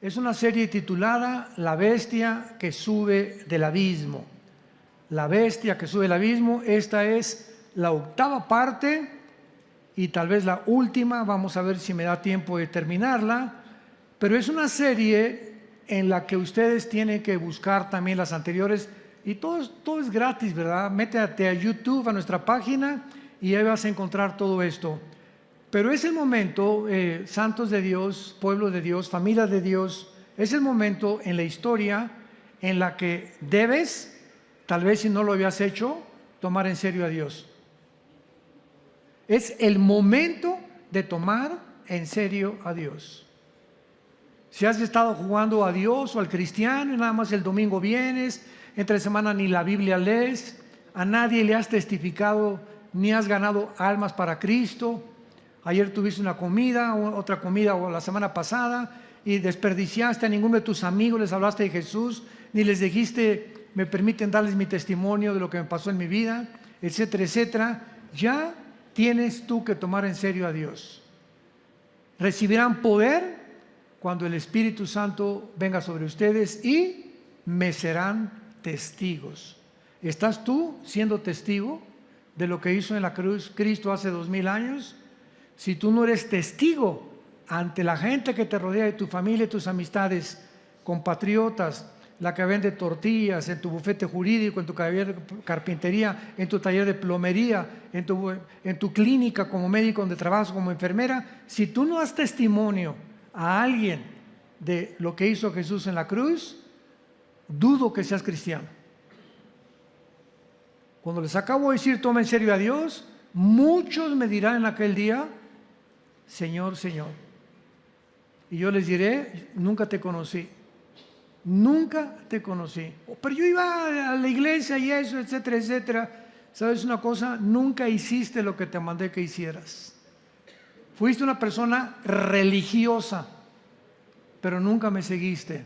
Es una serie titulada La bestia que sube del abismo. La bestia que sube del abismo. Esta es la 8ª parte y tal vez la última. Vamos a ver si me da tiempo de terminarla. Pero es una serie en la que ustedes tienen que buscar también las anteriores. Y todo es gratis, ¿verdad? Métete a YouTube, a nuestra página, y ahí vas a encontrar todo esto. Pero es el momento, santos de Dios, pueblo de Dios, familia de Dios, es el momento en la historia en la que debes, tal vez si no lo habías hecho, tomar en serio a Dios. Es el momento de tomar en serio a Dios. Si has estado jugando a Dios o al cristiano y nada más el domingo vienes, entre semana ni la Biblia lees, a nadie le has testificado ni has ganado almas para Cristo. Ayer tuviste una comida, otra comida o la semana pasada y desperdiciaste, a ninguno de tus amigos les hablaste de Jesús, ni les dijiste, me permiten darles mi testimonio de lo que me pasó en mi vida, etcétera, etcétera. Ya tienes tú que tomar en serio a Dios. Recibirán poder cuando el Espíritu Santo venga sobre ustedes y me serán testigos. ¿Estás tú siendo testigo de lo que hizo en la cruz Cristo hace 2000 años? Si tú no eres testigo ante la gente que te rodea, de tu familia, tus amistades, compatriotas, la que vende tortillas, en tu bufete jurídico, en tu taller de carpintería, en tu taller de plomería, en tu clínica como médico donde trabajas como enfermera, si tú no das testimonio a alguien de lo que hizo Jesús en la cruz, dudo que seas cristiano. Cuando les acabo de decir toma en serio a Dios, muchos me dirán en aquel día, Señor, Señor. Y yo les diré, nunca te conocí. Nunca te conocí. Pero yo iba a la iglesia y eso, etcétera, etcétera. ¿Sabes una cosa? Nunca hiciste lo que te mandé que hicieras. Fuiste una persona religiosa, pero nunca me seguiste.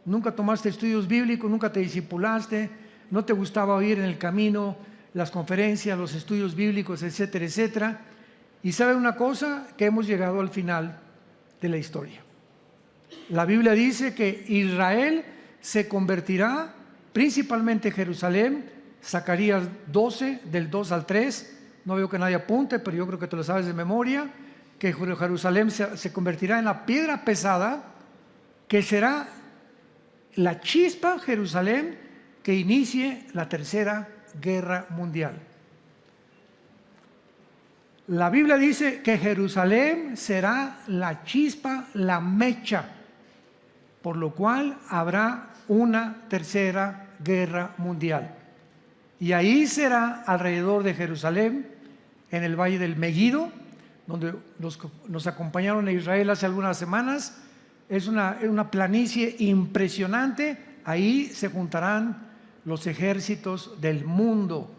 Nunca tomaste estudios bíblicos, nunca te discipulaste, no te gustaba oír en el camino las conferencias, los estudios bíblicos, etcétera, etcétera. Y ¿sabe una cosa? Que hemos llegado al final de la historia. La Biblia dice que Israel se convertirá, principalmente Jerusalén, Zacarías 12, del 2 al 3, no veo que nadie apunte, pero yo creo que te lo sabes de memoria, que Jerusalén se convertirá en la piedra pesada, que será la chispa Jerusalén que inicie la Tercera Guerra Mundial. La Biblia dice que Jerusalén será la chispa, la mecha, por lo cual habrá una Tercera Guerra Mundial. Y ahí será alrededor de Jerusalén, en el Valle del Meguido, donde nos acompañaron a Israel hace algunas semanas. Es una planicie impresionante. Ahí se juntarán los ejércitos del mundo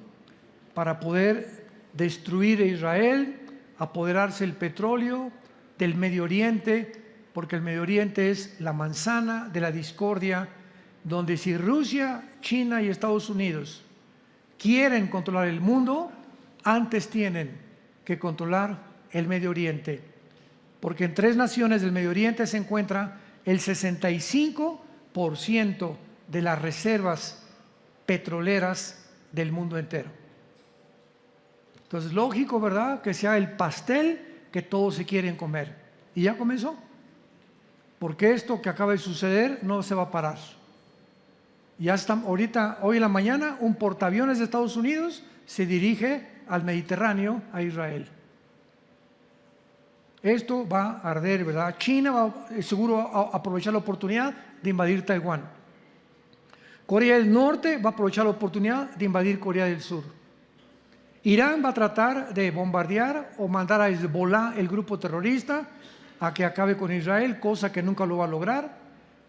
para poder destruir a Israel, apoderarse del petróleo, del Medio Oriente, porque el Medio Oriente es la manzana de la discordia, donde si Rusia, China y Estados Unidos quieren controlar el mundo, antes tienen que controlar el Medio Oriente, porque en 3 naciones del Medio Oriente se encuentra el 65% de las reservas petroleras del mundo entero. Entonces, lógico, ¿verdad?, que sea el pastel que todos se quieren comer. Y ya comenzó, porque esto que acaba de suceder no se va a parar. Ya está, ahorita, hoy en la mañana, un portaaviones de Estados Unidos se dirige al Mediterráneo, a Israel. Esto va a arder, ¿verdad? China va seguro a aprovechar la oportunidad de invadir Taiwán. Corea del Norte va a aprovechar la oportunidad de invadir Corea del Sur. Irán va a tratar de bombardear o mandar a Hezbollah, el grupo terrorista, a que acabe con Israel, cosa que nunca lo va a lograr,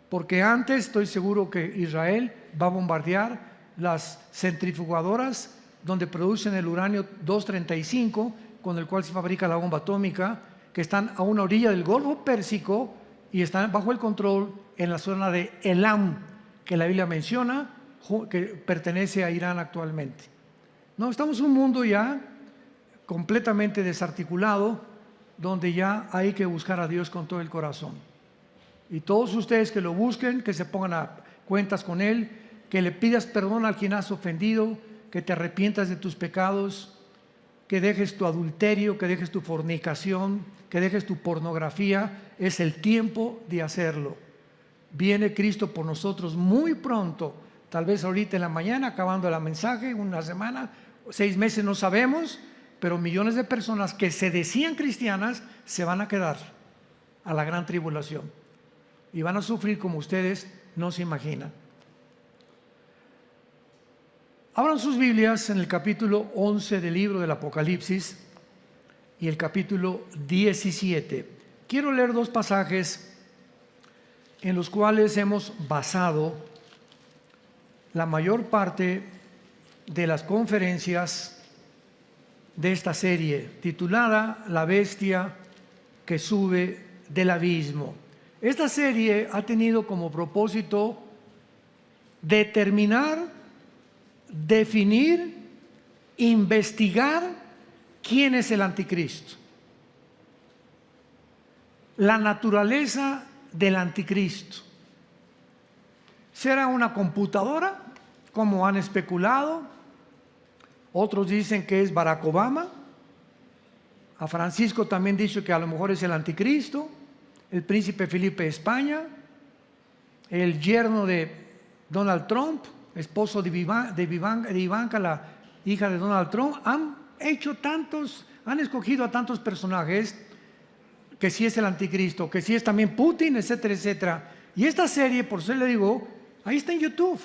porque antes estoy seguro que Israel va a bombardear las centrifugadoras donde producen el uranio 235, con el cual se fabrica la bomba atómica, que están a una orilla del Golfo Pérsico y están bajo el control en la zona de Elam, que la Biblia menciona, que pertenece a Irán actualmente. No, estamos en un mundo ya completamente desarticulado, donde ya hay que buscar a Dios con todo el corazón. Y todos ustedes que lo busquen, que se pongan a cuentas con Él, que le pidas perdón al quien has ofendido, que te arrepientas de tus pecados, que dejes tu adulterio, que dejes tu fornicación, que dejes tu pornografía. Es el tiempo de hacerlo. Viene Cristo por nosotros muy pronto, tal vez ahorita en la mañana, acabando el mensaje, una semana, 6 meses, no sabemos, pero millones de personas que se decían cristianas se van a quedar a la gran tribulación y van a sufrir como ustedes no se imaginan. Abran sus Biblias en el capítulo 11 del libro del Apocalipsis y el capítulo 17. Quiero leer 2 pasajes en los cuales hemos basado la mayor parte de las conferencias de esta serie, titulada La bestia que sube del abismo. Esta serie ha tenido como propósito determinar, definir, investigar quién es el anticristo, la naturaleza del anticristo. ¿Será una computadora, como han especulado? Otros dicen que es Barack Obama. A Francisco también dicho que a lo mejor es el anticristo. El príncipe Felipe de España, el yerno de Donald Trump, esposo de Ivanka, la hija de Donald Trump. Han escogido a tantos personajes, que si es el anticristo, que si es también Putin, etcétera, etcétera. Y esta serie, por eso le digo, ahí está en YouTube.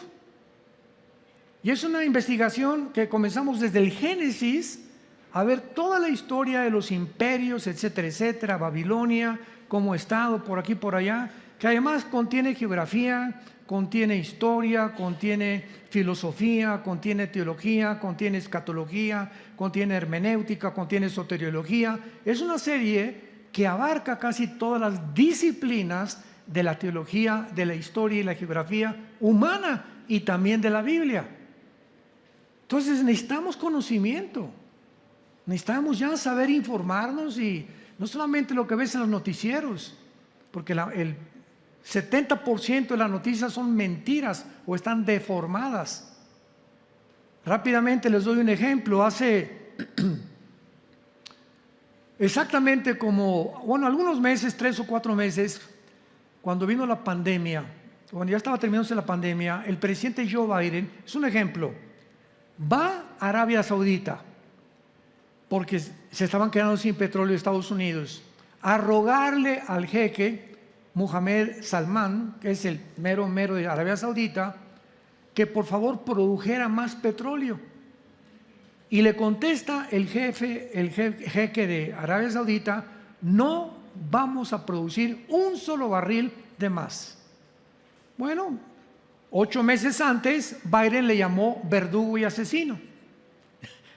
Y es una investigación que comenzamos desde el Génesis a ver toda la historia de los imperios, etcétera, etcétera, Babilonia, como estado por aquí, por allá, que además contiene geografía, contiene historia, contiene filosofía, contiene teología, contiene escatología, contiene hermenéutica, contiene soteriología. Es una serie que abarca casi todas las disciplinas de la teología, de la historia y la geografía humana y también de la Biblia. Entonces necesitamos conocimiento, necesitamos ya saber informarnos, y no solamente lo que ves en los noticieros, porque el 70% de las noticias son mentiras o están deformadas. Rápidamente les doy un ejemplo. Hace exactamente algunos meses, 3 o 4 meses, cuando vino la pandemia, cuando ya estaba terminándose la pandemia, el presidente Joe Biden, es un ejemplo, va a Arabia Saudita, porque se estaban quedando sin petróleo Estados Unidos, a rogarle al jeque Mohammed Salman, que es el mero de Arabia Saudita, que por favor produjera más petróleo. Y le contesta el jeque de Arabia Saudita: no vamos a producir un solo barril de más. Bueno, 8 meses antes Biden le llamó verdugo y asesino,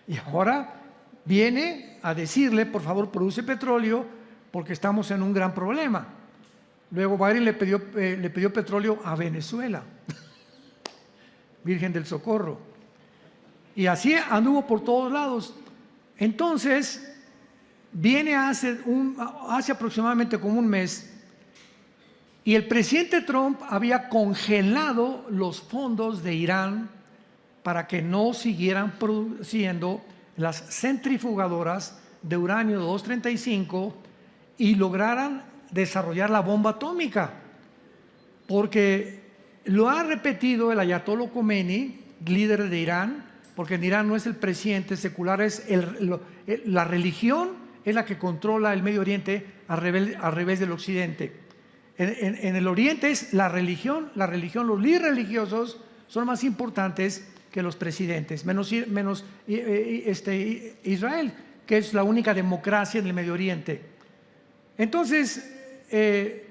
y ahora viene a decirle: por favor, produce petróleo porque estamos en un gran problema. Luego Biden le pidió petróleo a Venezuela, Virgen del Socorro, y así anduvo por todos lados. Entonces viene hace aproximadamente como un mes, y el presidente Trump había congelado los fondos de Irán para que no siguieran produciendo las centrifugadoras de uranio 235 y lograran desarrollar la bomba atómica, porque lo ha repetido el ayatollah Khomeini, líder de Irán, porque en Irán no es el presidente secular, es la religión es la que controla el Medio Oriente al revés del Occidente. En el Oriente es la religión, los líderes religiosos son más importantes que los presidentes, menos Israel, que es la única democracia en el Medio Oriente. Entonces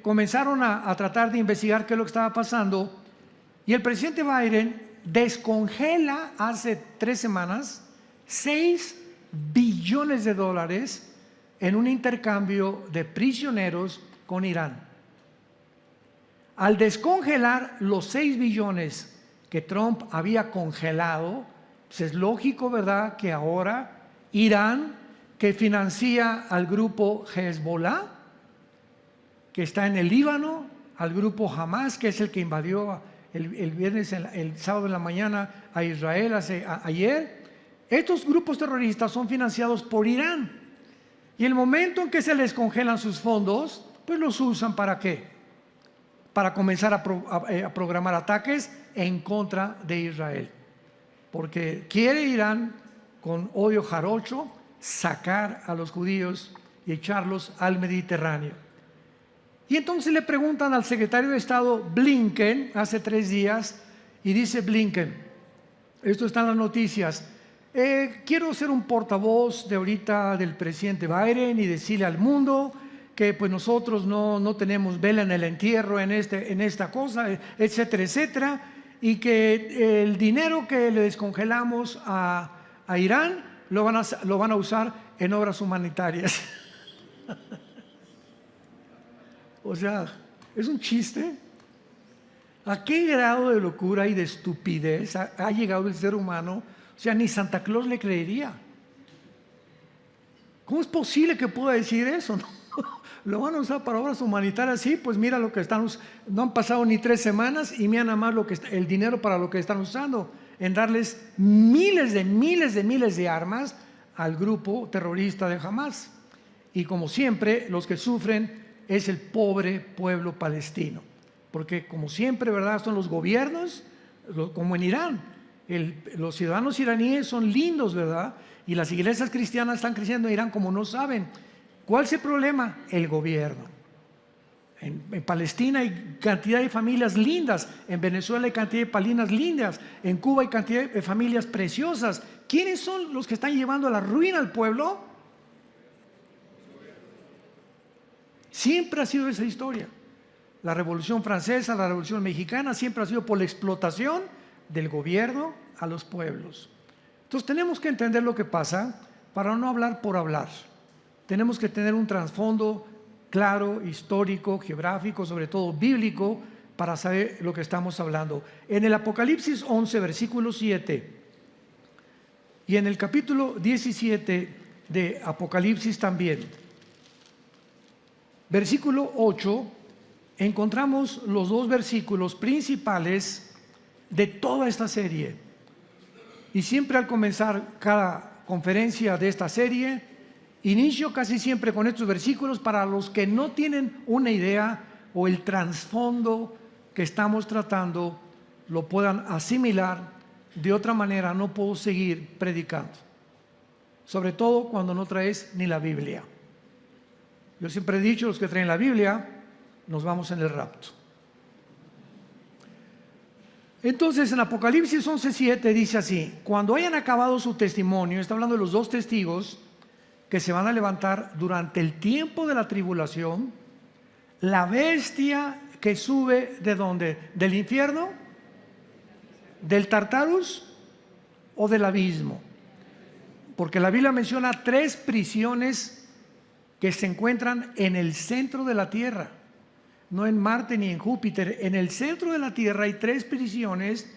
comenzaron a tratar de investigar qué es lo que estaba pasando, y el presidente Biden descongela hace 3 semanas $6 billones en un intercambio de prisioneros con Irán. Al descongelar los 6 billones que Trump había congelado, pues es lógico, ¿verdad?, que ahora Irán, que financia al grupo Hezbollah, que está en el Líbano, al grupo Hamas, que es el que invadió el sábado en la mañana a Israel ayer. Estos grupos terroristas son financiados por Irán. Y el momento en que se les congelan sus fondos, pues los usan ¿para qué? Para comenzar a programar ataques en contra de Israel. Porque quiere Irán, con odio jarocho, sacar a los judíos y echarlos al Mediterráneo. Y entonces le preguntan al secretario de Estado Blinken hace 3 días, y dice Blinken, esto está en las noticias, quiero ser un portavoz de ahorita del presidente Biden y decirle al mundo que pues nosotros no tenemos vela en el entierro en esta cosa, etcétera, etcétera, y que el dinero que le descongelamos a Irán lo van a usar en obras humanitarias. O sea, es un chiste. ¿A qué grado de locura y de estupidez ha llegado el ser humano? O sea, ni Santa Claus le creería. ¿Cómo es posible que pueda decir eso? ¿No? Lo van a usar para obras humanitarias. Sí, pues mira lo que están usando. No han pasado ni 3 semanas y mira nada más el dinero para lo que están usando, en darles miles de armas al grupo terrorista de Hamas. Y como siempre, los que sufren es el pobre pueblo palestino, porque como siempre, ¿verdad?, son los gobiernos, como en Irán, los ciudadanos iraníes son lindos, ¿verdad?, y las iglesias cristianas están creciendo en Irán como no saben. ¿Cuál es el problema? El gobierno. En Palestina hay cantidad de familias lindas, en Venezuela hay cantidad de familias lindas, en Cuba hay cantidad de familias preciosas. ¿Quiénes son los que están llevando a la ruina al pueblo? Siempre ha sido esa historia. La Revolución Francesa, la Revolución Mexicana, siempre ha sido por la explotación del gobierno a los pueblos. Entonces tenemos que entender lo que pasa para no hablar por hablar. Tenemos que tener un trasfondo claro, histórico, geográfico, sobre todo bíblico, para saber lo que estamos hablando. En el Apocalipsis 11, versículo 7, y en el capítulo 17 de Apocalipsis también, versículo 8, encontramos los 2 versículos principales de toda esta serie. Y siempre al comenzar cada conferencia de esta serie, inicio casi siempre con estos versículos para los que no tienen una idea o el trasfondo que estamos tratando, lo puedan asimilar. De otra manera no puedo seguir predicando, sobre todo cuando no traes ni la Biblia. Yo siempre he dicho, los que traen la Biblia, nos vamos en el rapto. Entonces en Apocalipsis 11:7 dice así: cuando hayan acabado su testimonio, está hablando de los 2 testigos que se van a levantar durante el tiempo de la tribulación, la bestia que sube ¿de dónde? ¿Del infierno? ¿Del Tartarus o del abismo? Porque la Biblia menciona 3 prisiones que se encuentran en el centro de la tierra, no en Marte ni en Júpiter. En el centro de la tierra hay 3 prisiones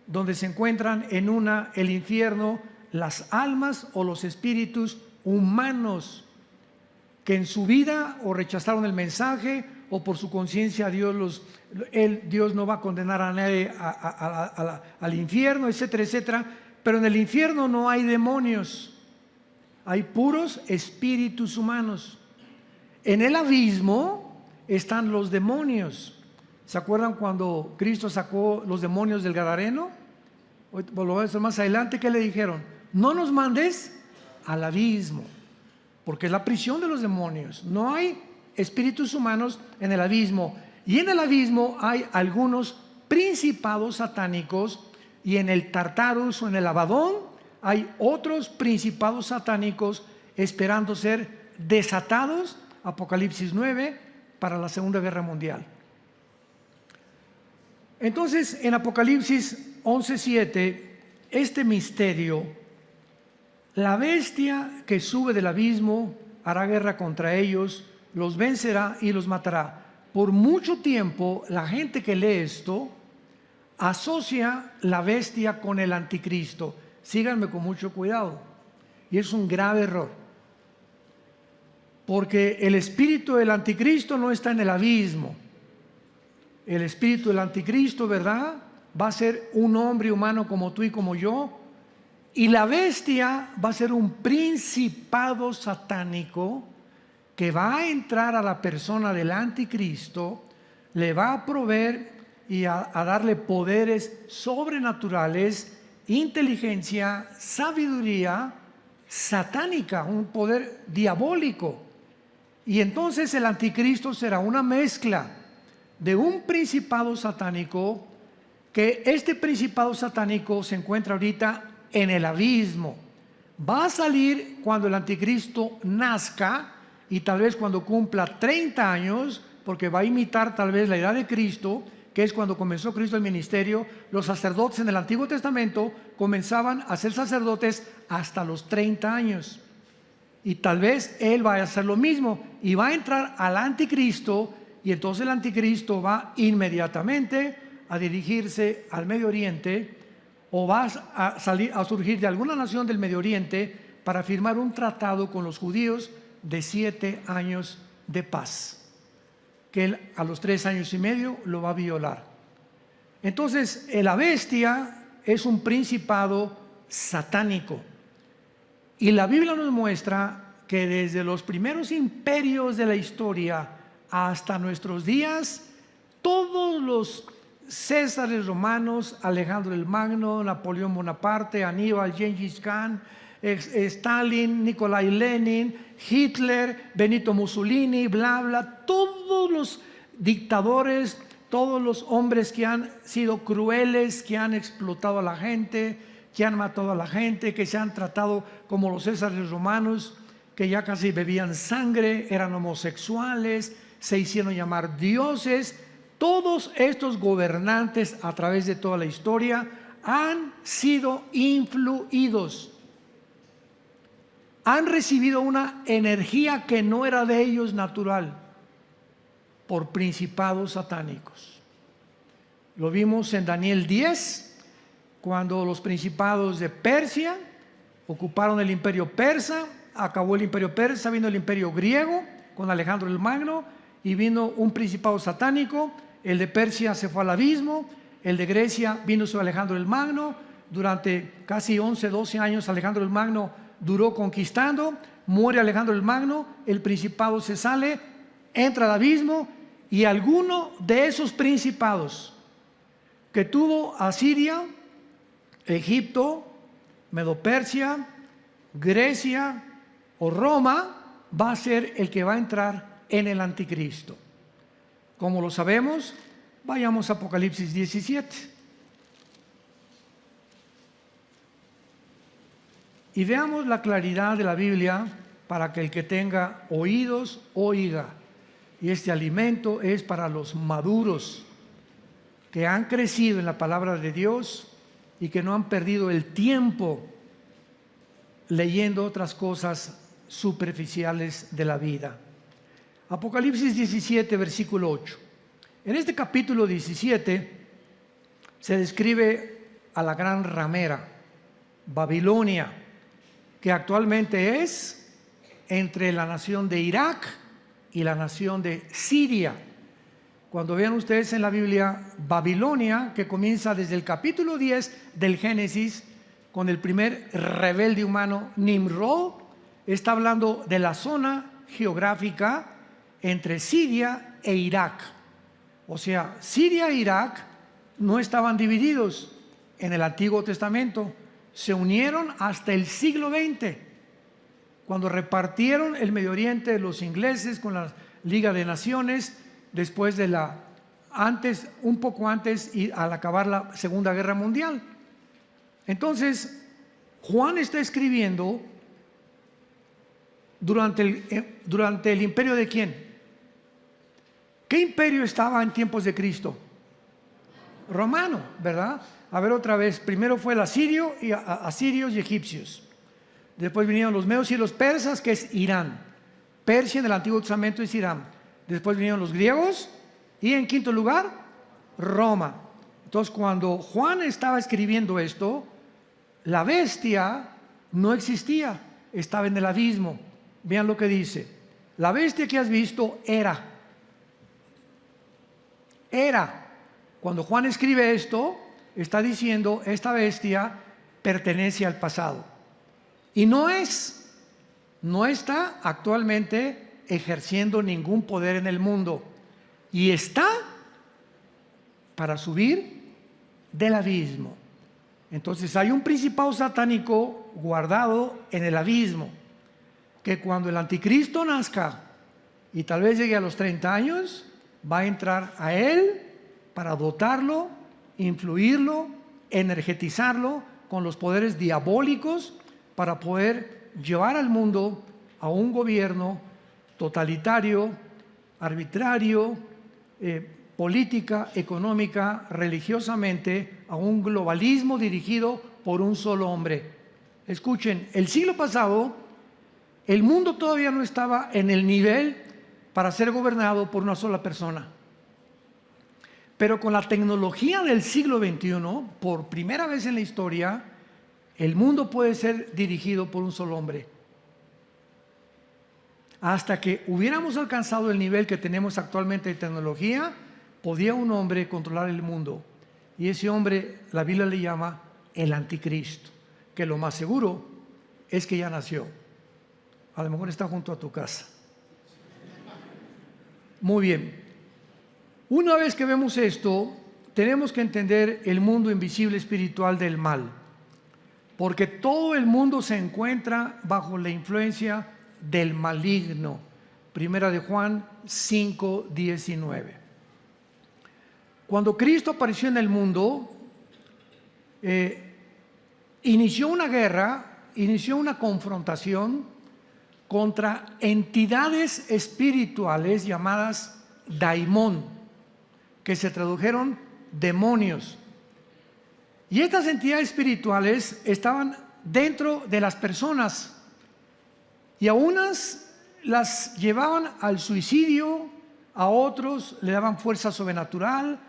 donde se encuentran, en una, el infierno, las almas o los espíritus humanos que en su vida o rechazaron el mensaje o por su conciencia Dios no va a condenar a nadie al infierno, etcétera, etcétera. Pero en el infierno no hay demonios, hay puros espíritus humanos. En el abismo están los demonios. ¿Se acuerdan cuando Cristo sacó los demonios del Gadareno? Hoy lo vamos a hacer más adelante. ¿Qué le dijeron? No nos mandes al abismo, porque es la prisión de los demonios. No hay espíritus humanos en el abismo. Y en el abismo hay algunos principados satánicos, y en el Tartarus o en el Abadón hay otros principados satánicos esperando ser desatados, Apocalipsis 9, para la Segunda Guerra Mundial. Entonces, en Apocalipsis 11:7, este misterio, la bestia que sube del abismo hará guerra contra ellos, los vencerá y los matará. Por mucho tiempo, la gente que lee esto asocia la bestia con el anticristo. Síganme con mucho cuidado. Y es un grave error. Porque el espíritu del anticristo no está en el abismo. el espíritu del anticristo, ¿verdad? Va a ser un hombre humano como tú y como yo. Y la bestia va a ser un principado satánico que va a entrar a la persona del anticristo, le va a proveer y a darle poderes sobrenaturales, inteligencia, sabiduría satánica, un poder diabólico. Y entonces el anticristo será una mezcla de un principado satánico, que este principado satánico se encuentra ahorita en el abismo. Va a salir cuando el anticristo nazca y tal vez cuando cumpla 30 años, porque va a imitar tal vez la edad de Cristo, que es cuando comenzó Cristo el ministerio. Los sacerdotes en el Antiguo Testamento comenzaban a ser sacerdotes hasta los 30 años. Y tal vez él va a hacer lo mismo y va a entrar al anticristo, y entonces el anticristo va inmediatamente a dirigirse al Medio Oriente, o va a surgir de alguna nación del Medio Oriente para firmar un tratado con los judíos de 7 años de paz, que él a los 3 años y medio lo va a violar. Entonces la bestia es un principado satánico, y la Biblia nos muestra que desde los primeros imperios de la historia hasta nuestros días, todos los Césares romanos, Alejandro el Magno, Napoleón Bonaparte, Aníbal, Gengis Khan, Stalin, Nikolai Lenin, Hitler, Benito Mussolini, bla, bla, todos los dictadores, todos los hombres que han sido crueles, que han explotado a la gente, que han matado a la gente, que se han tratado como los Césares romanos, que ya casi bebían sangre, eran homosexuales, se hicieron llamar dioses. Todos estos gobernantes a través de toda la historia han sido influidos, han recibido una energía que no era de ellos natural, por principados satánicos. Lo vimos en Daniel 10, cuando los principados de Persia ocuparon el imperio persa. Acabó el imperio persa, vino el imperio griego con Alejandro el Magno, y vino un principado satánico. El de Persia se fue al abismo, el de Grecia vino sobre Alejandro el Magno. Durante casi 11, 12 años Alejandro el Magno duró conquistando. Muere Alejandro el Magno, el principado se sale, entra al abismo, y alguno de esos principados que tuvo Asiria, Egipto, Medo-Persia, Grecia o Roma, va a ser el que va a entrar en el anticristo. ¿Cómo lo sabemos? Vayamos a Apocalipsis 17. Y veamos la claridad de la Biblia para que el que tenga oídos oiga. Y este alimento es para los maduros, que han crecido en la palabra de Dios y que no han perdido el tiempo leyendo otras cosas superficiales de la vida. Apocalipsis 17, versículo 8. En este capítulo 17 se describe a la gran ramera, Babilonia, que actualmente es entre la nación de Irak y la nación de Siria. Cuando vean ustedes en la Biblia Babilonia, que comienza desde el capítulo 10 del Génesis, con el primer rebelde humano, Nimrod, está hablando de la zona geográfica entre Siria e Irak. O sea, Siria e Irak no estaban divididos en el Antiguo Testamento, se unieron hasta el siglo XX, cuando repartieron el Medio Oriente los ingleses con la Liga de Naciones, después de un poco antes, y al acabar la Segunda Guerra Mundial. Entonces, Juan está escribiendo durante el imperio de ¿quién? ¿Qué imperio estaba en tiempos de Cristo? Romano, ¿verdad? A ver otra vez, primero fue el asirio, y asirios y egipcios. Después vinieron los medos y los persas, que es Irán. Persia en el Antiguo Testamento es Irán. Después vinieron los griegos, y en quinto lugar, Roma. Entonces, cuando Juan estaba escribiendo esto, la bestia no existía, estaba en el abismo. Vean lo que dice: la bestia que has visto era era. Cuando Juan escribe esto, está diciendo, esta bestia pertenece al pasado. Y no está actualmente ejerciendo ningún poder en el mundo. Y está para subir del abismo. Entonces hay un principado satánico guardado en el abismo, que cuando el anticristo nazca y tal vez llegue a los 30 años, va a entrar a él para dotarlo, influirlo, energetizarlo con los poderes diabólicos para poder llevar al mundo a un gobierno totalitario, arbitrario, política, económica, religiosamente, a un globalismo dirigido por un solo hombre. Escuchen, el siglo pasado, el mundo todavía no estaba en el nivel para ser gobernado por una sola persona. Pero con la tecnología del siglo XXI, por primera vez en la historia, el mundo puede ser dirigido por un solo hombre. Hasta que hubiéramos alcanzado el nivel que tenemos actualmente de tecnología, podía un hombre controlar el mundo. Y ese hombre, la Biblia le llama el anticristo, que lo más seguro es que ya nació. A lo mejor está junto a tu casa. Muy bien. Una vez que vemos esto, tenemos que entender el mundo invisible espiritual del mal. Porque todo el mundo se encuentra bajo la influencia del maligno. Primera de Juan 5:19. Cuando Cristo apareció en el mundo, inició una guerra, inició una confrontación contra entidades espirituales llamadas daimón, que se tradujeron demonios. Y estas entidades espirituales estaban dentro de las personas, y a unas las llevaban al suicidio, a otros le daban fuerza sobrenatural.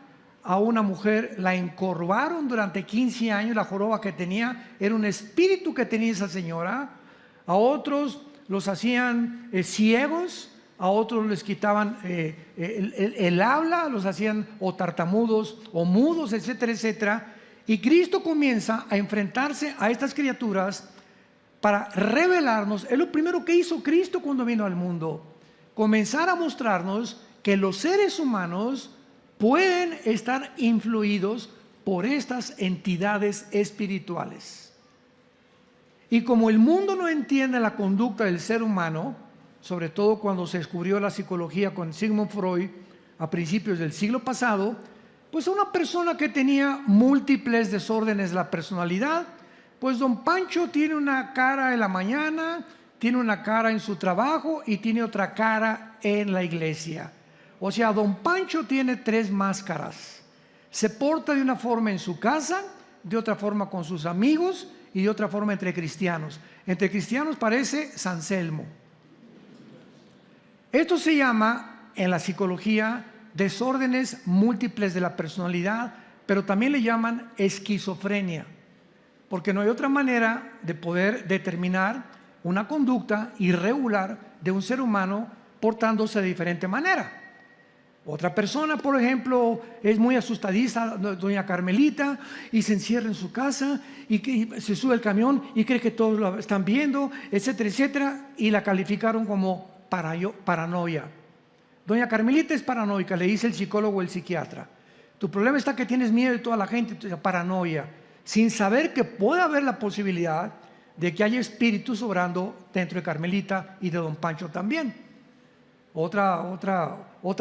A una mujer la encorvaron durante 15 años, la joroba que tenía era un espíritu que tenía esa señora. A otros los hacían ciegos, a otros les quitaban el habla, los hacían o tartamudos o mudos, etcétera, etcétera. Y Cristo comienza a enfrentarse a estas criaturas para revelarnos. Es lo primero que hizo Cristo cuando vino al mundo: comenzar a mostrarnos que los seres humanos pueden estar influidos por estas entidades espirituales. Y como el mundo no entiende la conducta del ser humano, sobre todo cuando se descubrió la psicología con Sigmund Freud a principios del siglo pasado, pues una persona que tenía múltiples desórdenes de la personalidad, pues don Pancho tiene una cara en la mañana, tiene una cara en su trabajo y tiene otra cara en la iglesia. O sea, don Pancho tiene 3 máscaras. Se porta de una forma en su casa, de otra forma con sus amigos y de otra forma entre cristianos. Entre cristianos parece San Selmo. Esto se llama en la psicología desórdenes múltiples de la personalidad, pero también le llaman esquizofrenia, porque no hay otra manera de poder determinar una conducta irregular de un ser humano portándose de diferente manera. Otra persona, por ejemplo, es muy asustadiza, doña Carmelita, y se encierra en su casa y se sube al camión y cree que todos lo están viendo, etcétera, etcétera, y la calificaron como paranoia. Doña Carmelita es paranoica, le dice el psicólogo o el psiquiatra. Tu problema está que tienes miedo de toda la gente, paranoia, sin saber que puede haber la posibilidad de que haya espíritus obrando dentro de Carmelita y de don Pancho también. Otra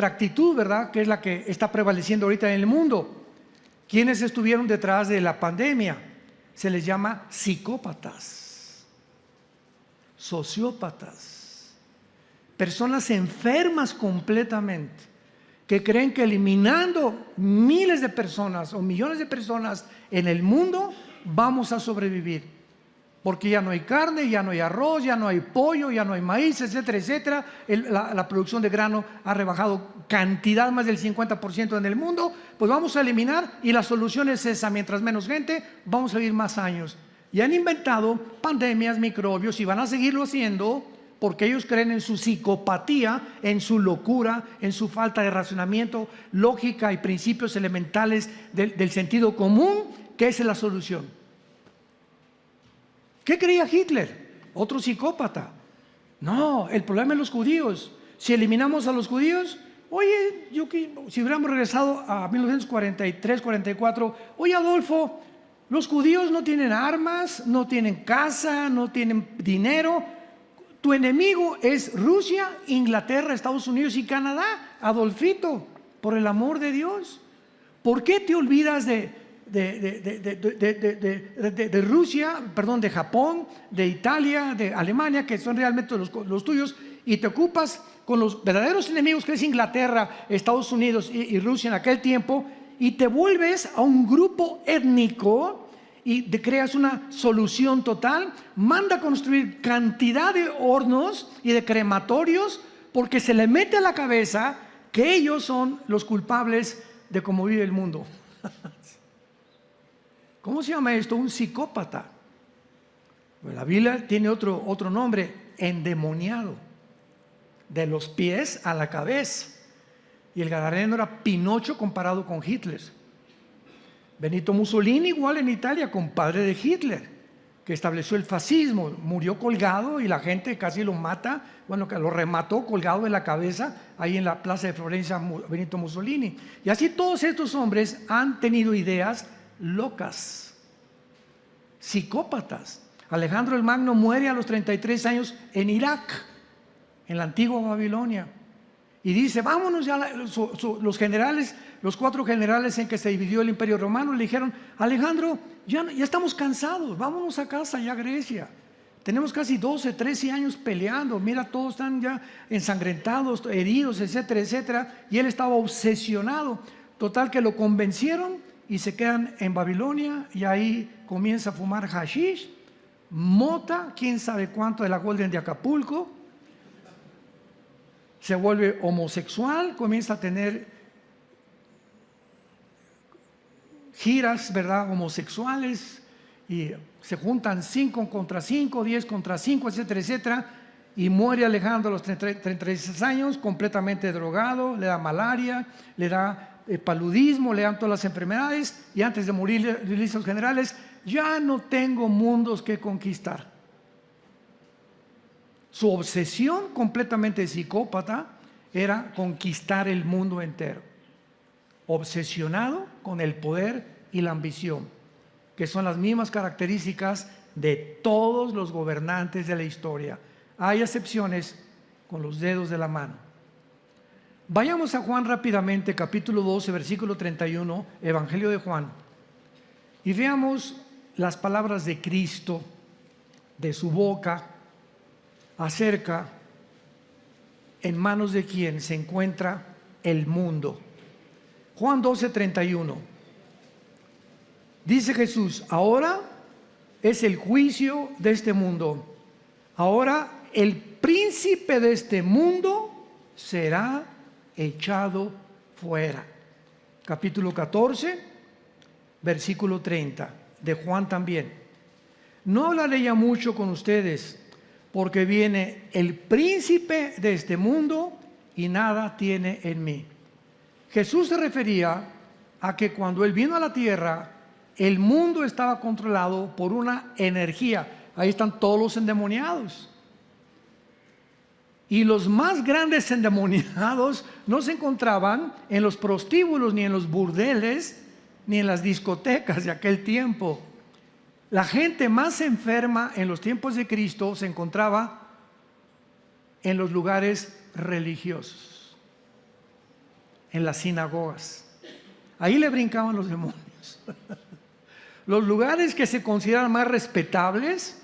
actitud, ¿verdad?, que es la que está prevaleciendo ahorita en el mundo. ¿Quiénes estuvieron detrás de la pandemia? Se les llama psicópatas, sociópatas, personas enfermas completamente, que creen que eliminando miles de personas o millones de personas en el mundo vamos a sobrevivir. Porque ya no hay carne, ya no hay arroz, ya no hay pollo, ya no hay maíz, etcétera, etcétera. La producción de grano ha rebajado cantidad más del 50% en el mundo. Pues vamos a eliminar, y la solución es esa: mientras menos gente, vamos a vivir más años. Y han inventado pandemias, microbios, y van a seguirlo haciendo porque ellos creen en su psicopatía, en su locura, en su falta de razonamiento, lógica y principios elementales del sentido común, que esa es la solución. ¿Qué creía Hitler? Otro psicópata. No, el problema es los judíos. Si eliminamos a los judíos, oye, si hubiéramos regresado a 1943, 44, oye Adolfo, los judíos no tienen armas, no tienen casa, no tienen dinero. Tu enemigo es Rusia, Inglaterra, Estados Unidos y Canadá. Adolfito, por el amor de Dios, ¿por qué te olvidas de Rusia, perdón, de Japón, de Italia, de Alemania, que son realmente los tuyos, y te ocupas con los verdaderos enemigos, que es Inglaterra, Estados Unidos y Rusia en aquel tiempo, y te vuelves a un grupo étnico y te creas una solución total? Manda a construir cantidad de hornos y de crematorios, porque se le mete a la cabeza que ellos son los culpables de cómo vive el mundo. ¿Cómo se llama esto? Un psicópata. Bueno, la Biblia tiene otro nombre: endemoniado, de los pies a la cabeza. Y el gadareno era Pinocho comparado con Hitler. Benito Mussolini, igual en Italia, compadre de Hitler, que estableció el fascismo, murió colgado y la gente casi lo mata, bueno, que lo remató colgado de la cabeza ahí en la plaza de Florencia, Benito Mussolini. Y así todos estos hombres han tenido ideas locas, psicópatas. Alejandro el Magno muere a los 33 años en Irak, en la antigua Babilonia, y dice: vámonos ya. Los generales, los 4 generales en que se dividió el Imperio Romano, le dijeron: Alejandro, ya estamos cansados, vámonos a casa ya a Grecia. Tenemos casi 12, 13 años peleando, mira, todos están ya ensangrentados, heridos, etcétera, etcétera. Y él estaba obsesionado. Total que lo convencieron y se quedan en Babilonia, y ahí comienza a fumar hashish, mota, quién sabe cuánto de la Golden de Acapulco. Se vuelve homosexual, comienza a tener giras, ¿verdad?, homosexuales, y se juntan 5 contra 5, 10 contra 5, etcétera, etcétera. Y muere Alejandro a los 36 años, completamente drogado, le da malaria, le da paludismo, le dan todas las enfermedades, y antes de morir le dice a los generales: ya no tengo mundos que conquistar. Su obsesión completamente psicópata era conquistar el mundo entero, obsesionado con el poder y la ambición, que son las mismas características de todos los gobernantes de la historia. Hay excepciones con los dedos de la mano. Vayamos a Juan rápidamente, capítulo 12, versículo 31, Evangelio de Juan, y veamos las palabras de Cristo, de su boca, acerca en manos de quién se encuentra el mundo. Juan 12, 31. Dice Jesús: ahora es el juicio de este mundo. Ahora el príncipe de este mundo será echado fuera. Capítulo 14, versículo 30 de Juan también. No hablaré ya mucho con ustedes, porque viene el príncipe de este mundo y nada tiene en mí. Jesús se refería a que cuando Él vino a la tierra, el mundo estaba controlado por una energía. Ahí están todos los endemoniados. Y los más grandes endemoniados no se encontraban en los prostíbulos, ni en los burdeles, ni en las discotecas de aquel tiempo. La gente más enferma en los tiempos de Cristo se encontraba en los lugares religiosos, en las sinagogas. Ahí le brincaban los demonios. Los lugares que se consideran más respetables,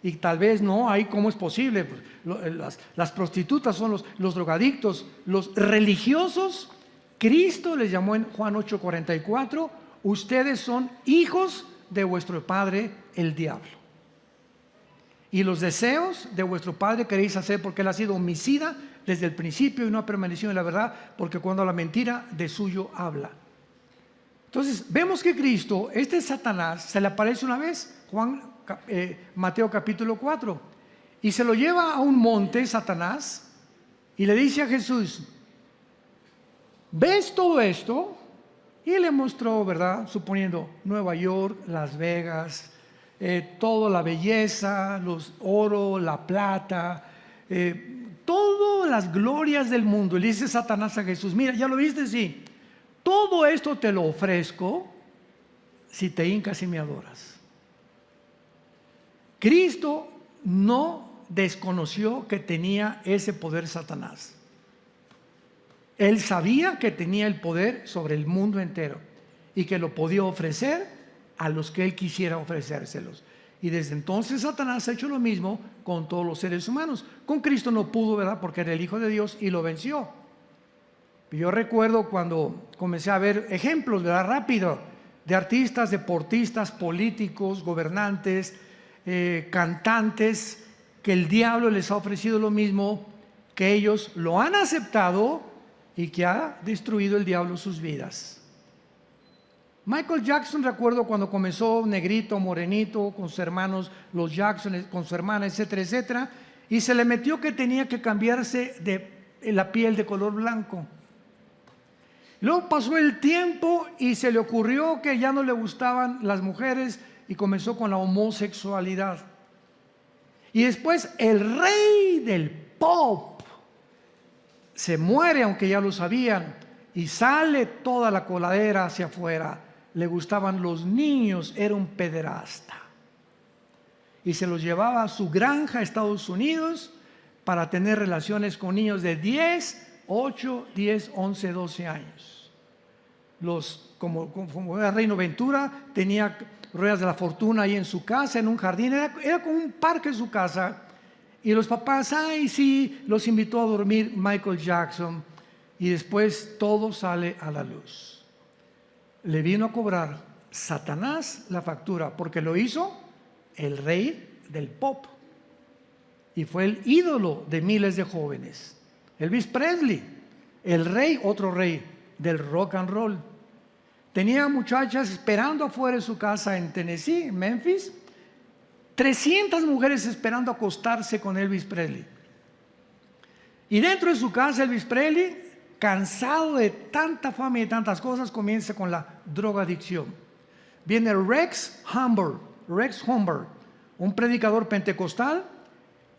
y tal vez no, ahí cómo es posible, las prostitutas son los drogadictos. Los religiosos, Cristo les llamó en Juan 8:44: ustedes son hijos de vuestro padre el diablo, y los deseos de vuestro padre queréis hacer, porque él ha sido homicida desde el principio y no ha permanecido en la verdad, porque cuando habla mentira, de suyo habla. Entonces vemos que Cristo, Satanás, se le aparece una vez, Mateo capítulo 4, Y se lo lleva a un monte, Satanás, y le dice a Jesús: ¿ves todo esto? Y le mostró, ¿verdad? Suponiendo Nueva York, Las Vegas, toda la belleza, los oro, la plata, todas las glorias del mundo. Y le dice Satanás a Jesús: mira, ¿ya lo viste? Sí. Todo esto te lo ofrezco si te hincas y me adoras. Cristo no desconoció que tenía ese poder Satanás. Él sabía que tenía el poder sobre el mundo entero y que lo podía ofrecer a los que él quisiera ofrecérselos. Y desde entonces Satanás ha hecho lo mismo con todos los seres humanos. Con Cristo no pudo, ¿verdad? Porque era el Hijo de Dios y lo venció. Yo recuerdo cuando comencé a ver ejemplos, ¿verdad? Rápido, de artistas, deportistas, políticos, gobernantes, cantantes, que el diablo les ha ofrecido lo mismo, que ellos lo han aceptado y que ha destruido el diablo sus vidas. Michael Jackson, recuerdo cuando comenzó negrito, morenito, con sus hermanos, los Jackson, con su hermana, etcétera, etcétera, y se le metió que tenía que cambiarse de la piel de color blanco. Luego pasó el tiempo y se le ocurrió que ya no le gustaban las mujeres y comenzó con la homosexualidad. Y después el rey del pop se muere, aunque ya lo sabían, y sale toda la coladera hacia afuera. Le gustaban los niños, era un pederasta. Y se los llevaba a su granja a Estados Unidos para tener relaciones con niños de 10, 8, 10, 11, 12 años. Como era Reino Ventura, tenía ruedas de la fortuna ahí en su casa, en un jardín, era como un parque en su casa. Y los papás, ay sí, los invitó a dormir Michael Jackson. Y después todo sale a la luz. Le vino a cobrar Satanás la factura, porque lo hizo el rey del pop. Y fue el ídolo de miles de jóvenes. Elvis Presley, el rey, otro rey del rock and roll. Tenía muchachas esperando afuera de su casa en Tennessee, en Memphis. 300 mujeres esperando acostarse con Elvis Presley. Y dentro de su casa, Elvis Presley, cansado de tanta fama y de tantas cosas, comienza con la drogadicción. Viene Rex Humbard, un predicador pentecostal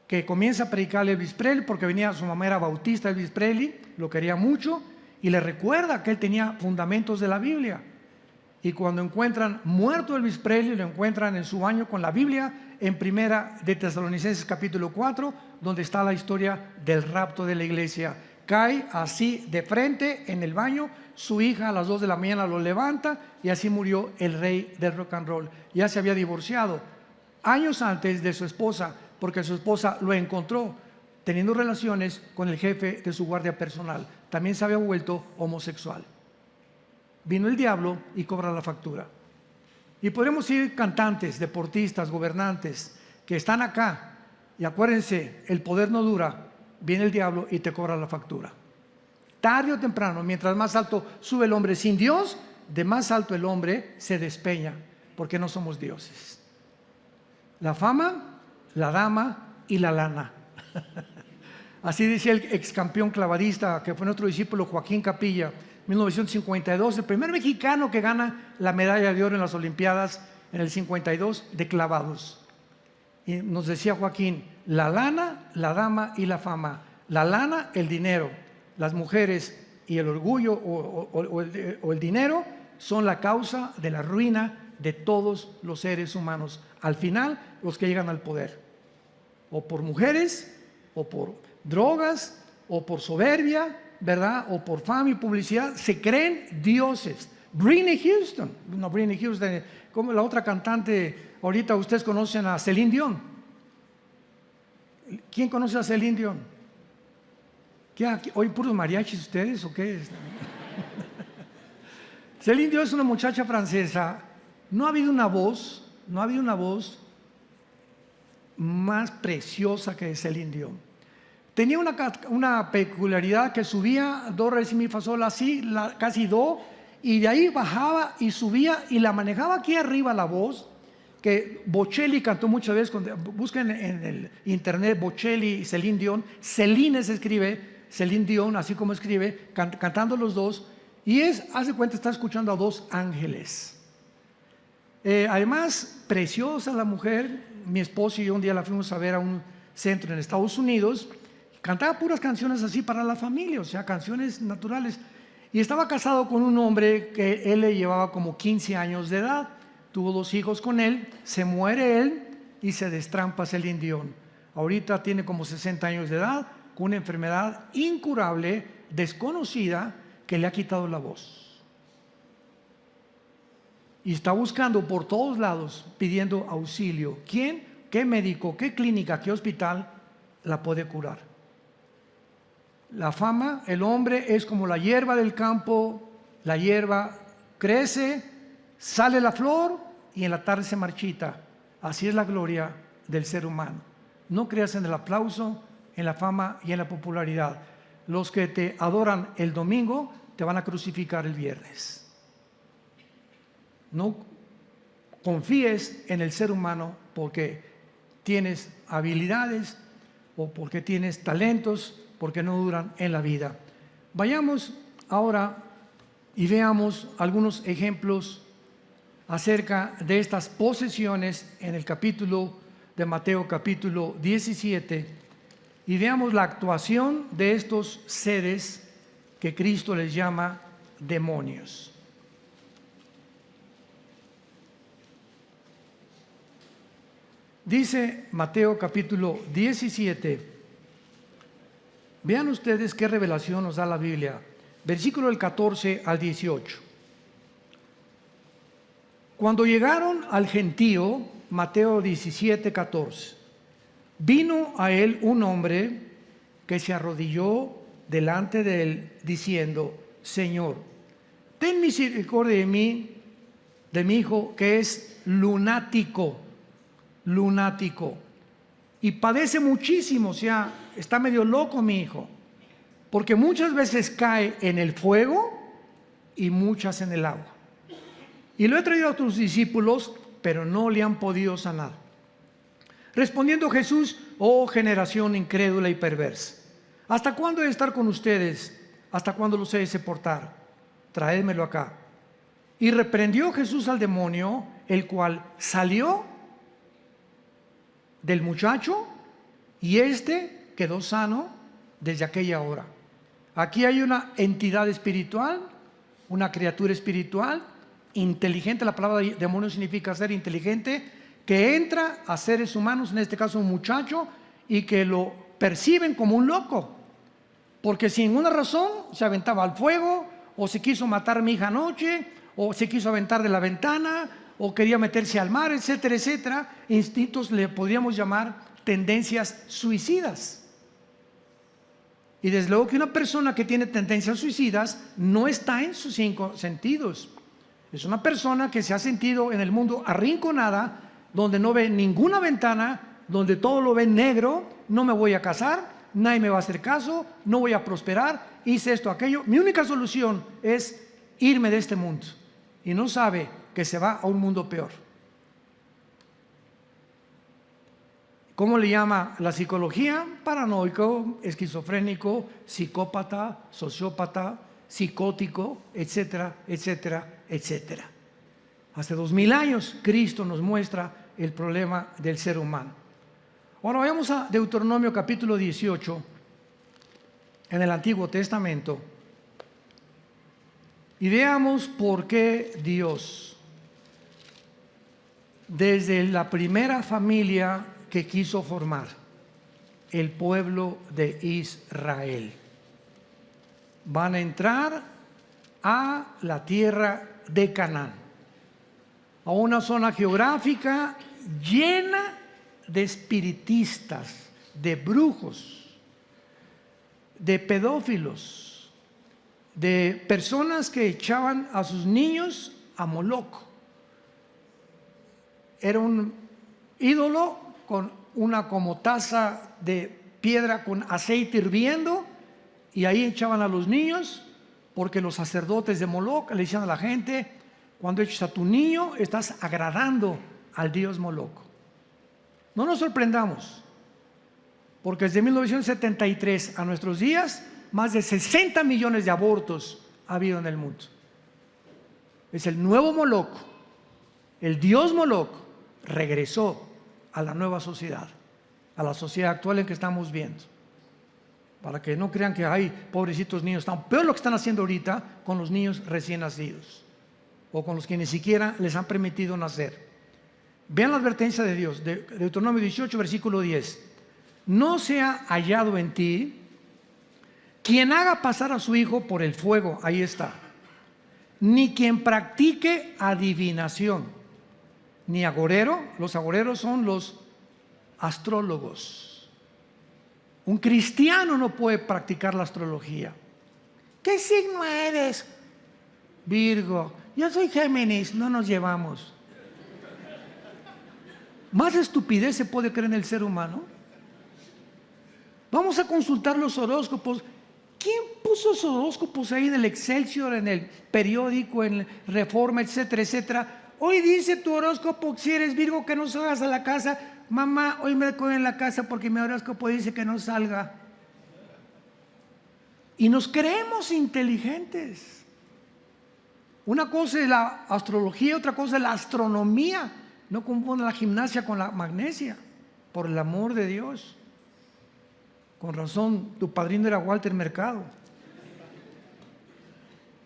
que comienza a predicarle a Elvis Presley porque su mamá era bautista. Elvis Presley lo quería mucho y le recuerda que él tenía fundamentos de la Biblia. Y cuando encuentran muerto Elvis Presley, lo encuentran en su baño con la Biblia en Primera de Tesalonicenses capítulo 4, donde está la historia del rapto de la iglesia. Cae así de frente en el baño, su hija a las 2 de la mañana lo levanta y así murió el rey del rock and roll. Ya se había divorciado años antes de su esposa, porque su esposa lo encontró teniendo relaciones con el jefe de su guardia personal. También se había vuelto homosexual. Vino el diablo y cobra la factura. Y podemos ir cantantes, deportistas, gobernantes que están acá. Y acuérdense, el poder no dura. Viene el diablo y te cobra la factura. Tarde o temprano, mientras más alto sube el hombre sin Dios, de más alto el hombre se despeña, porque no somos dioses. La fama, la dama y la lana. Así decía el ex campeón clavadista, que fue nuestro discípulo Joaquín Capilla, 1952, el primer mexicano que gana la medalla de oro en las Olimpiadas en el 52 de clavados. Y nos decía Joaquín: la lana, la dama y la fama. La lana, el dinero. Las mujeres y el orgullo o el dinero son la causa de la ruina de todos los seres humanos. Al final, los que llegan al poder, o por mujeres, o por drogas, o por soberbia, ¿verdad? O por fama y publicidad, se creen dioses. Britney Houston, como la otra cantante, ahorita ustedes conocen a Celine Dion. ¿Quién conoce a Celine Dion? ¿Hoy puros mariachis ustedes o qué? Celine Dion es una muchacha francesa. No ha habido una voz más preciosa que Celine Dion. Tenía una peculiaridad que subía do, re, si, mi, fa, sol, así, casi do, y de ahí bajaba y subía y la manejaba aquí arriba la voz que Bocelli cantó muchas veces. Busquen en el internet Bocelli y Celine Dion. Celine se escribe, Celine Dion, así como escribe, cantando los dos. Y hace cuenta, está escuchando a dos ángeles. Además, preciosa la mujer. Mi esposo y yo un día la fuimos a ver a un centro en Estados Unidos. Cantaba puras canciones así para la familia, o sea, canciones naturales. Y estaba casado con un hombre que él le llevaba como 15 años de edad. Tuvo 2 hijos con él, se muere él y se destrampa Celine Dion. Ahorita tiene como 60 años de edad, con una enfermedad incurable, desconocida, que le ha quitado la voz. Y está buscando por todos lados, pidiendo auxilio. ¿Quién, qué médico, qué clínica, qué hospital la puede curar? La fama, el hombre es como la hierba del campo. La hierba crece, sale la flor y en la tarde se marchita. Así es la gloria del ser humano. No creas en el aplauso, en la fama y en la popularidad. Los que te adoran el domingo te van a crucificar el viernes. No confíes en el ser humano porque tienes habilidades o porque tienes talentos, porque no duran en la vida. Vayamos ahora y veamos algunos ejemplos acerca de estas posesiones en el capítulo de Mateo, capítulo 17, y veamos la actuación de estos seres que Cristo les llama demonios. Dice Mateo capítulo 17, vean ustedes qué revelación nos da la Biblia, versículo del 14 al 18. Cuando llegaron al gentío, Mateo 17, 14, vino a él un hombre que se arrodilló delante de él, diciendo: Señor, ten misericordia de mí, de mi hijo, que es lunático, y padece muchísimo, o sea, está medio loco mi hijo, porque muchas veces cae en el fuego y muchas en el agua. Y lo he traído a tus discípulos, pero no le han podido sanar. Respondiendo Jesús: oh generación incrédula y perversa, ¿hasta cuándo he de estar con ustedes? ¿Hasta cuándo los he de soportar? Traédmelo acá. Y reprendió Jesús al demonio, el cual salió del muchacho, y éste quedó sano desde aquella hora. Aquí hay una entidad espiritual, una criatura espiritual inteligente. La palabra demonio significa ser inteligente, que entra a seres humanos, en este caso un muchacho, y que lo perciben como un loco, porque sin ninguna razón se aventaba al fuego, o se quiso matar a mi hija anoche, o se quiso aventar de la ventana, o quería meterse al mar, etcétera, etcétera. Instintos le podríamos llamar tendencias suicidas. Y desde luego que una persona que tiene tendencias suicidas no está en sus 5 sentidos. Es una persona que se ha sentido en el mundo arrinconada, donde no ve ninguna ventana, donde todo lo ve negro. No me voy a casar, nadie me va a hacer caso, no voy a prosperar, hice esto, aquello. Mi única solución es irme de este mundo. Y no sabe que se va a un mundo peor. ¿Cómo le llama la psicología? Paranoico, esquizofrénico, psicópata, sociópata, psicótico, etcétera, etcétera, etcétera. Hace 2000 años Cristo nos muestra el problema del ser humano. Ahora vayamos a Deuteronomio capítulo 18 en el Antiguo Testamento y veamos por qué Dios, desde la primera familia que quiso formar, el pueblo de Israel, van a entrar a la tierra de Canaán, a una zona geográfica llena de espiritistas, de brujos, de pedófilos, de personas que echaban a sus niños a Moloc. Era un ídolo con una como taza de piedra con aceite hirviendo, y ahí echaban a los niños, porque los sacerdotes de Moloc le decían a la gente: cuando eches a tu niño estás agradando al dios Moloch. No nos sorprendamos, porque desde 1973 a nuestros días, más de 60 millones de abortos ha habido en el mundo. Es el nuevo Moloch, el dios Moloch regresó a la nueva sociedad, a la sociedad actual en que estamos viendo. Para que no crean que hay pobrecitos niños, están peor lo que están haciendo ahorita con los niños recién nacidos o con los que ni siquiera les han permitido nacer. Vean la advertencia de Dios, de Deuteronomio 18, versículo 10. No sea hallado en ti quien haga pasar a su hijo por el fuego, ahí está, ni quien practique adivinación, ni agorero. Los agoreros son los astrólogos. Un cristiano no puede practicar la astrología. ¿Qué signo eres? Virgo. Yo soy Géminis. No nos llevamos. ¿Más estupidez se puede creer en el ser humano? Vamos a consultar los horóscopos. ¿Quién puso los horóscopos ahí en el Excelsior, en el periódico, en Reforma, etcétera, etcétera? Hoy dice tu horóscopo, si eres Virgo, que no salgas a la casa. Mamá, hoy me quedo en la casa porque mi horóscopo dice que no salga. Y nos creemos inteligentes. Una cosa es la astrología, otra cosa es la astronomía. No confundan la gimnasia con la magnesia, por el amor de Dios. Con razón, tu padrino era Walter Mercado.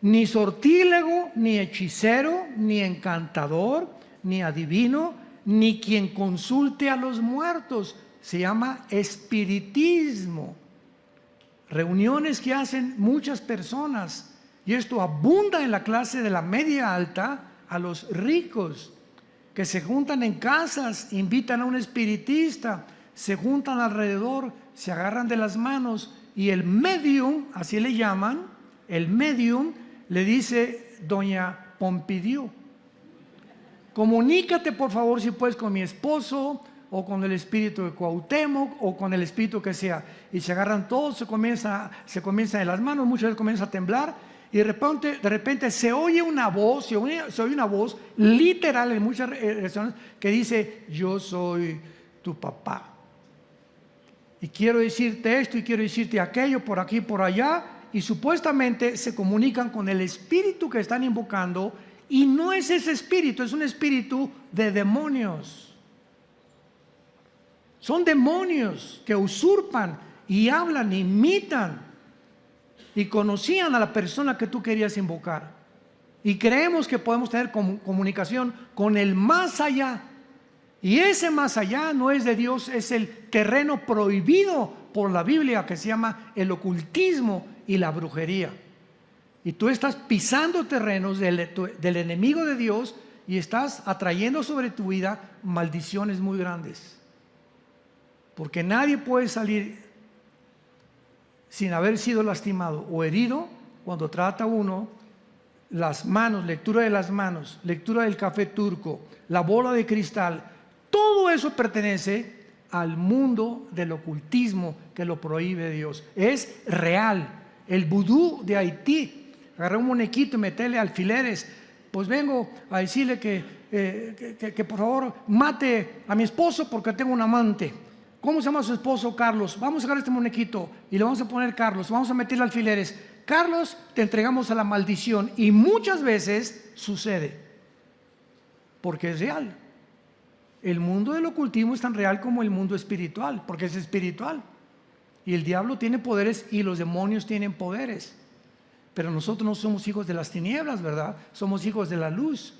Ni sortílego, ni hechicero, ni encantador, ni adivino, ni quien consulte a los muertos. Se llama espiritismo. Reuniones que hacen muchas personas, y esto abunda en la clase de la media alta, a los ricos, que se juntan en casas, invitan a un espiritista, se juntan alrededor, se agarran de las manos, y el medium, así le llaman, el medium le dice: doña Pompidiu, comunícate por favor si puedes con mi esposo, o con el espíritu de Cuauhtémoc, o con el espíritu que sea. Y se agarran todos, se comienzan en las manos, muchas veces comienza a temblar, y de repente se oye una voz, se oye una voz literal en muchas regiones que dice: yo soy tu papá. Y quiero decirte esto y quiero decirte aquello, por aquí, por allá, y supuestamente se comunican con el espíritu que están invocando, y no es ese espíritu, es un espíritu de demonios. Son demonios que usurpan y hablan, imitan, y conocían a la persona que tú querías invocar. Y creemos que podemos tener comunicación con el más allá. Y ese más allá no es de Dios, es el terreno prohibido por la Biblia, que se llama el ocultismo y la brujería. Y tú estás pisando terrenos del enemigo de Dios, y estás atrayendo sobre tu vida maldiciones muy grandes. Porque nadie puede salir sin haber sido lastimado o herido cuando trata uno las manos, lectura de las manos, lectura del café turco, la bola de cristal. Todo eso pertenece al mundo del ocultismo que lo prohíbe Dios. Es real. El vudú de Haití, agarré un muñequito y meterle alfileres. Pues vengo a decirle que por favor mate a mi esposo porque tengo un amante. ¿Cómo se llama su esposo? Carlos. Vamos a agarrar este muñequito y le vamos a poner Carlos. Vamos a meterle alfileres. Carlos, te entregamos a la maldición. Y muchas veces sucede, porque es real. El mundo del ocultismo es tan real como el mundo espiritual, porque es espiritual. Y el diablo tiene poderes y los demonios tienen poderes. Pero nosotros no somos hijos de las tinieblas, ¿verdad? Somos hijos de la luz.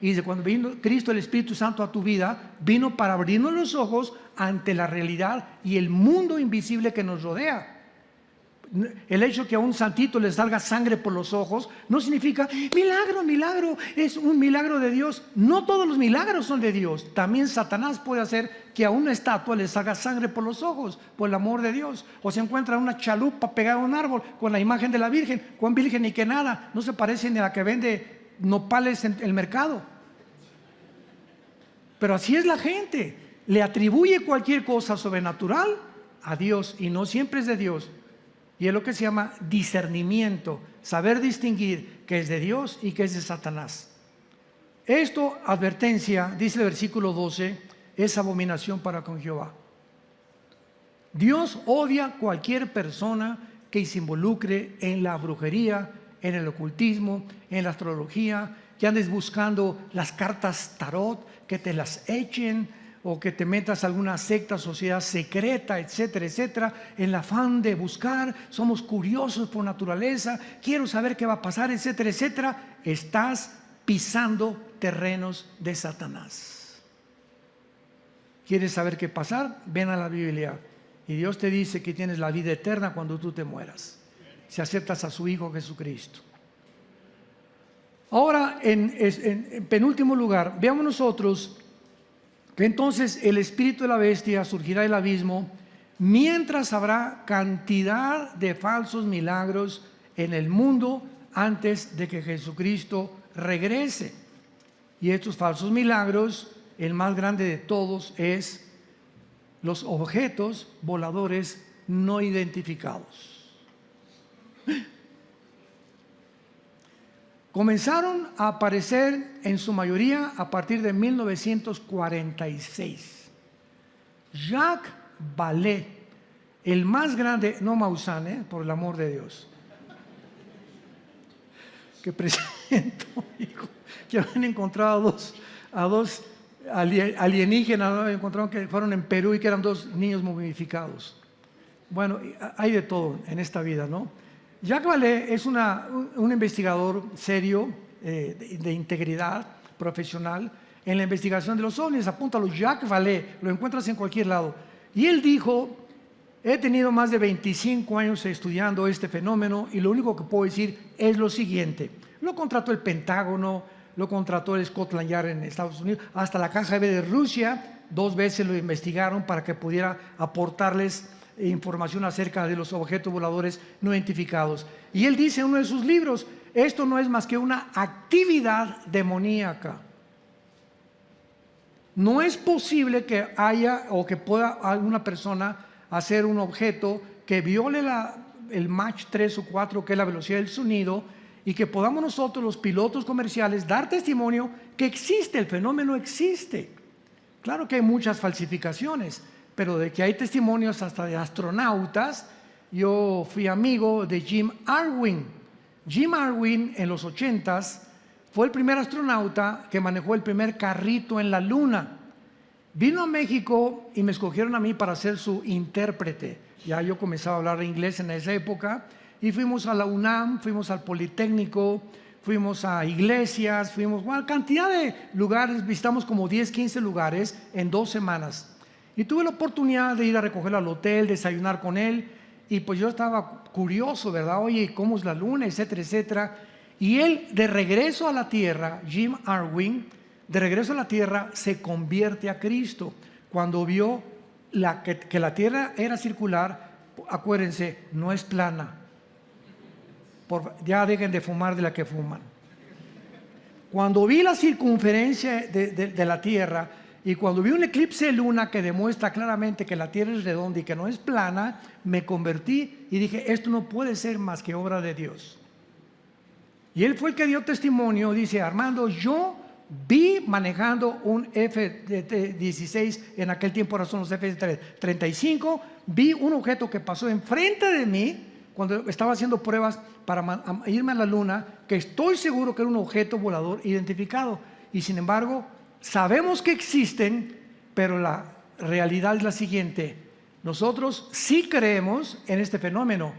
Y de cuando vino Cristo, el Espíritu Santo, a tu vida, vino para abrirnos los ojos ante la realidad y el mundo invisible que nos rodea. El hecho que a un santito le salga sangre por los ojos no significa milagro, es un milagro de Dios. No todos los milagros son de Dios. También Satanás puede hacer que a una estatua le salga sangre por los ojos, por el amor de Dios. O se encuentra una chalupa pegada a un árbol con la imagen de la Virgen, con virgen y que nada, no se parece ni a la que vende nopales en el mercado. Pero así es la gente, le atribuye cualquier cosa sobrenatural a Dios, y no siempre es de Dios. Y es lo que se llama discernimiento, saber distinguir qué es de Dios y qué es de Satanás. Esto, advertencia, dice el versículo 12, es abominación para con Jehová. Dios odia cualquier persona que se involucre en la brujería, en el ocultismo, en la astrología, que andes buscando las cartas tarot, que te las echen, o que te metas a alguna secta, sociedad secreta, etcétera, etcétera, en el afán de buscar. Somos curiosos por naturaleza, quiero saber qué va a pasar, etcétera, etcétera. Estás pisando terrenos de Satanás. ¿Quieres saber qué pasar? Ven a la Biblia y Dios te dice que tienes la vida eterna cuando tú te mueras, si aceptas a su Hijo Jesucristo. Ahora, en penúltimo lugar, veamos nosotros que entonces el espíritu de la bestia surgirá del abismo, mientras habrá cantidad de falsos milagros en el mundo antes de que Jesucristo regrese. Y estos falsos milagros, el más grande de todos es los objetos voladores no identificados. Comenzaron a aparecer en su mayoría a partir de 1946. Jacques Vallée, el más grande, no Maussan, por el amor de Dios, que presento, hijo, que habían encontrado a dos alienígenas, ¿no? Encontraron que fueron en Perú y que eran 2 niños momificados. Bueno, hay de todo en esta vida, ¿no? Jacques Vallée es un investigador serio, de integridad profesional en la investigación de los ovnis. Apúntalo, Jacques Vallée, lo encuentras en cualquier lado. Y él dijo: he tenido más de 25 años estudiando este fenómeno y lo único que puedo decir es lo siguiente. Lo contrató el Pentágono, lo contrató el Scotland Yard en Estados Unidos, hasta la KGB de Rusia, 2 veces lo investigaron para que pudiera aportarles información acerca de los objetos voladores no identificados. Y él dice en uno de sus libros: esto no es más que una actividad demoníaca. No es posible que haya o que pueda alguna persona hacer un objeto que viole el Mach 3 o 4, que es la velocidad del sonido, y que podamos nosotros, los pilotos comerciales, dar testimonio que existe, el fenómeno existe. Claro que hay muchas falsificaciones, pero de que hay testimonios hasta de astronautas. Yo fui amigo de Jim Irwin. Jim Irwin en los 80s fue el primer astronauta que manejó el primer carrito en la luna. Vino a México y me escogieron a mí para ser su intérprete. Ya yo comenzaba a hablar inglés en esa época y fuimos a la UNAM, fuimos al Politécnico, fuimos a iglesias, fuimos a cantidad de lugares, visitamos como 10, 15 lugares en 2 semanas. Y tuve la oportunidad de ir a recogerlo al hotel, desayunar con él, y pues yo estaba curioso, ¿verdad? Oye, ¿cómo es la luna? Etcétera, etcétera. Y él, de regreso a la tierra, Jim Irwin, de regreso a la tierra, se convierte a Cristo. Cuando vio que la tierra era circular, acuérdense, no es plana. Ya dejen de fumar de la que fuman. Cuando vi la circunferencia de la tierra, y cuando vi un eclipse de luna que demuestra claramente que la tierra es redonda y que no es plana, me convertí y dije: esto no puede ser más que obra de Dios. Y él fue el que dio testimonio. Dice: Armando, yo vi manejando un F-16, en aquel tiempo ahora son los F-35, vi un objeto que pasó enfrente de mí cuando estaba haciendo pruebas para irme a la luna, que estoy seguro que era un objeto volador identificado. Y sin embargo, sabemos que existen, pero la realidad es la siguiente: nosotros sí creemos en este fenómeno,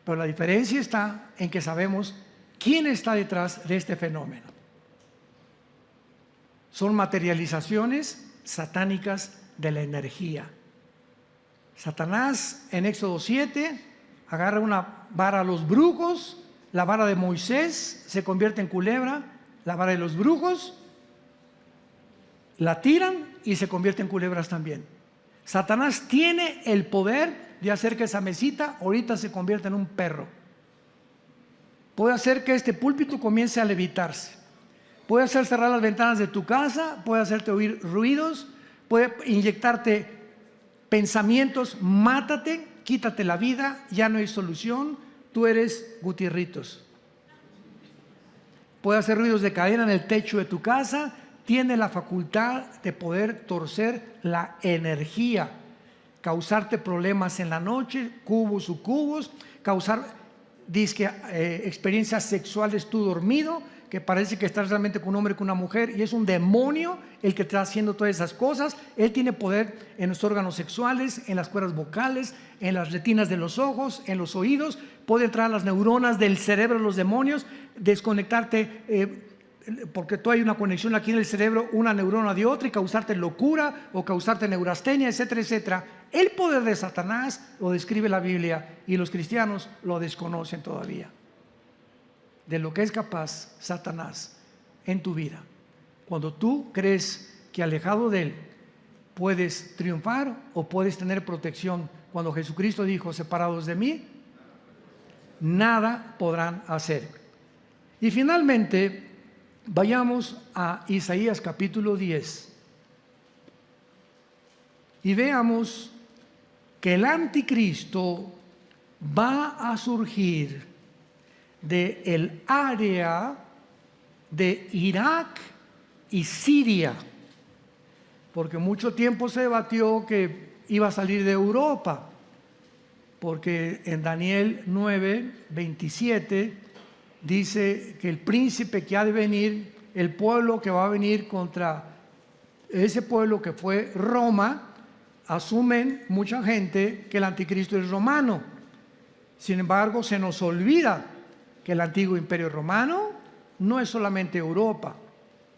pero la diferencia está en que sabemos quién está detrás de este fenómeno. Son materializaciones satánicas de la energía. Satanás en Éxodo 7 agarra una vara a los brujos, la vara de Moisés se convierte en culebra, la vara de los brujos la tiran y se convierte en culebras también. Satanás tiene el poder de hacer que esa mesita ahorita se convierta en un perro. Puede hacer que este púlpito comience a levitarse. Puede hacer cerrar las ventanas de tu casa, puede hacerte oír ruidos, puede inyectarte pensamientos: mátate, quítate la vida, ya no hay solución, tú eres Gutierritos. puede hacer ruidos de cadena en el techo de tu casa, tiene la facultad de poder torcer la energía, causarte problemas en la noche, cubos, sucubos, causar experiencias sexuales tú dormido, que parece que estás realmente con un hombre, con una mujer, y es un demonio el que está haciendo todas esas cosas. Él tiene poder en los órganos sexuales, en las cuerdas vocales, en las retinas de los ojos, en los oídos. Puede entrar a las neuronas del cerebro de los demonios, desconectarte, porque tú hay una conexión aquí en el cerebro, una neurona de otra, y causarte locura o causarte neurastenia, etcétera, etcétera. El poder de Satanás lo describe la Biblia y los cristianos lo desconocen todavía. De lo que es capaz Satanás en tu vida. Cuando tú crees que alejado de él puedes triunfar o puedes tener protección, cuando Jesucristo dijo: separados de mí, nada podrán hacer. Y finalmente, vayamos a Isaías capítulo 10 y veamos que el anticristo va a surgir del área de Irak y Siria, porque mucho tiempo se debatió que iba a salir de Europa, porque en Daniel 9:27 dice que el príncipe que ha de venir, el pueblo que va a venir contra ese pueblo que fue Roma, asumen mucha gente que el anticristo es romano. Sin embargo, se nos olvida que el antiguo imperio romano no es solamente Europa.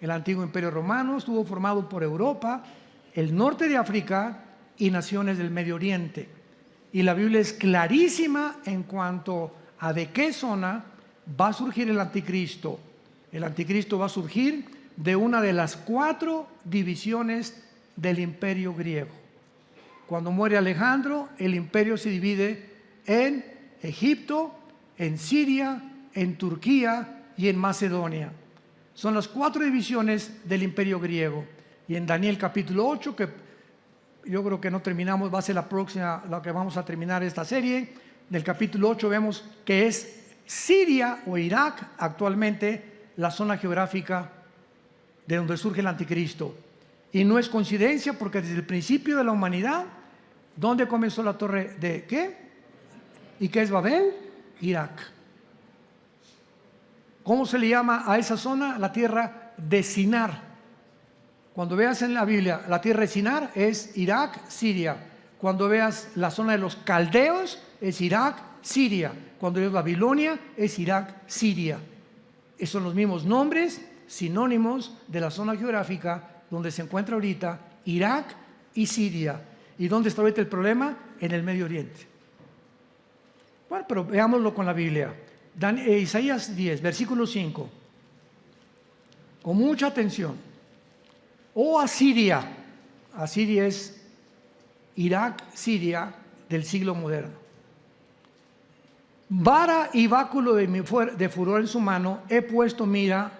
El antiguo imperio romano estuvo formado por Europa, el norte de África y naciones del Medio Oriente. Y la Biblia es clarísima en cuanto a de qué zona va a surgir el anticristo. El anticristo va a surgir de una de las 4 divisiones del imperio griego. Cuando muere Alejandro, el imperio se divide en Egipto, en Siria, en Turquía y en Macedonia. Son las 4 divisiones del imperio griego. Y en Daniel capítulo 8, que yo creo que no terminamos, va a ser la próxima, la que vamos a terminar esta serie, del capítulo 8 vemos que es Siria o Irak actualmente la zona geográfica de donde surge el anticristo. Y no es coincidencia, porque desde el principio de la humanidad, ¿dónde comenzó la torre de qué? ¿Y qué es Babel? Irak. ¿Cómo se le llama a esa zona? La tierra de Sinar. Cuando veas en la Biblia la tierra de Sinar es Irak, Siria. Cuando veas la zona de los caldeos es Irak, Siria. Cuando veas Babilonia es Irak, Siria. Esos son los mismos nombres, sinónimos de la zona geográfica donde se encuentra ahorita Irak y Siria. ¿Y dónde está ahorita el problema? En el Medio Oriente. Bueno, pero veámoslo con la Biblia. Isaías 10, versículo 5. Con mucha atención. Oh Asiria. Asiria es Irak, Siria del siglo moderno. Vara y báculo de furor en su mano, he puesto mira.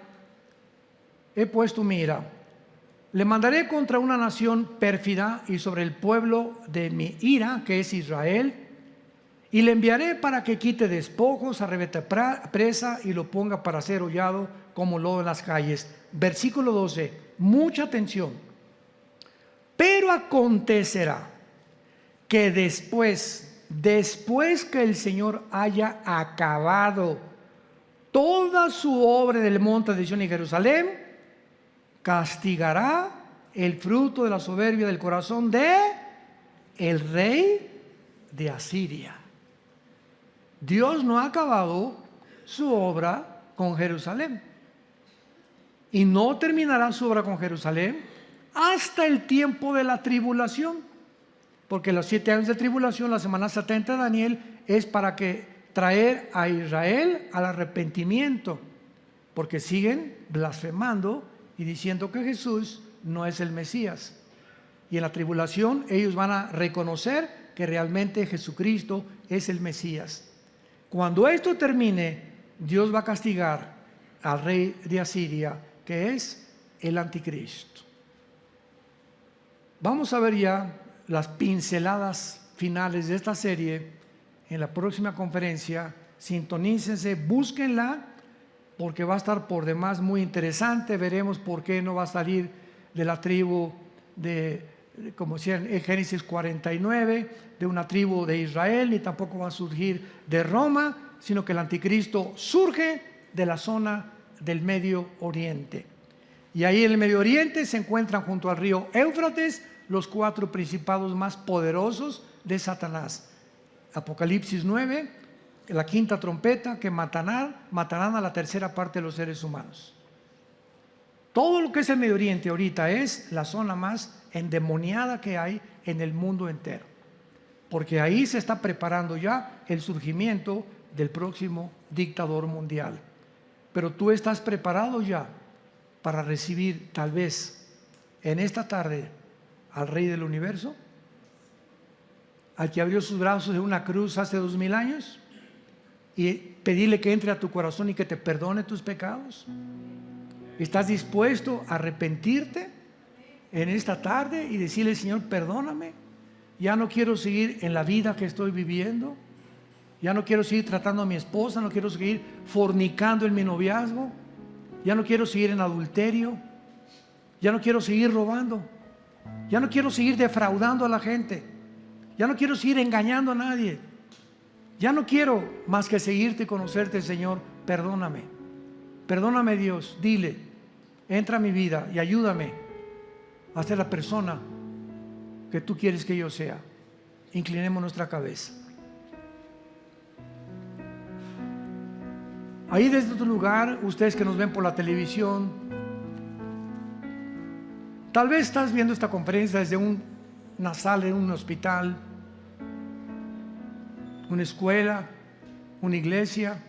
Le mandaré contra una nación pérfida y sobre el pueblo de mi ira, que es Israel, y le enviaré para que quite despojos, arrebate presa y lo ponga para ser hollado como lodo en las calles. Versículo 12, mucha atención. Pero acontecerá que después que el Señor haya acabado toda su obra del monte de Sion y Jerusalén, castigará el fruto de la soberbia del corazón de el rey de Asiria. Dios no ha acabado su obra con Jerusalén y no terminará su obra con Jerusalén hasta el tiempo de la tribulación, porque los 7 años de tribulación, la semana 70 de Daniel, es para que traer a Israel al arrepentimiento, porque siguen blasfemando y diciendo que Jesús no es el Mesías. Y en la tribulación ellos van a reconocer que realmente Jesucristo es el Mesías. Cuando esto termine, Dios va a castigar al rey de Asiria, que es el anticristo. Vamos a ver ya las pinceladas finales de esta serie en la próxima conferencia. Sintonícense, búsquenla, porque va a estar por demás muy interesante. Veremos por qué no va a salir de la tribu como decía en Génesis 49, de una tribu de Israel, ni tampoco va a surgir de Roma, sino que el anticristo surge de la zona del Medio Oriente. Y ahí en el Medio Oriente se encuentran junto al río Éufrates los 4 principados más poderosos de Satanás. Apocalipsis 9, la 5ª trompeta, que matarán a la 3ª parte de los seres humanos. Todo lo que es el Medio Oriente ahorita es la zona más endemoniada que hay en el mundo entero, porque ahí se está preparando ya el surgimiento del próximo dictador mundial. Pero tú estás preparado ya para recibir tal vez en esta tarde al Rey del Universo, al que abrió sus brazos en una cruz hace 2000 años, y pedirle que entre a tu corazón y que te perdone tus pecados. ¿Estás dispuesto a arrepentirte en esta tarde y decirle: Señor, perdóname, ya no quiero seguir en la vida que estoy viviendo, ya no quiero seguir tratando a mi esposa, no quiero seguir fornicando en mi noviazgo, ya no quiero seguir en adulterio, ya no quiero seguir robando, ya no quiero seguir defraudando a la gente, ya no quiero seguir engañando a nadie, ya no quiero más que seguirte y conocerte, Señor, perdóname. Perdóname, Dios, dile, entra a mi vida y ayúdame a ser la persona que tú quieres que yo sea. Inclinemos nuestra cabeza. Ahí desde tu lugar, ustedes que nos ven por la televisión, tal vez estás viendo esta conferencia desde una sala en un hospital, una escuela, una iglesia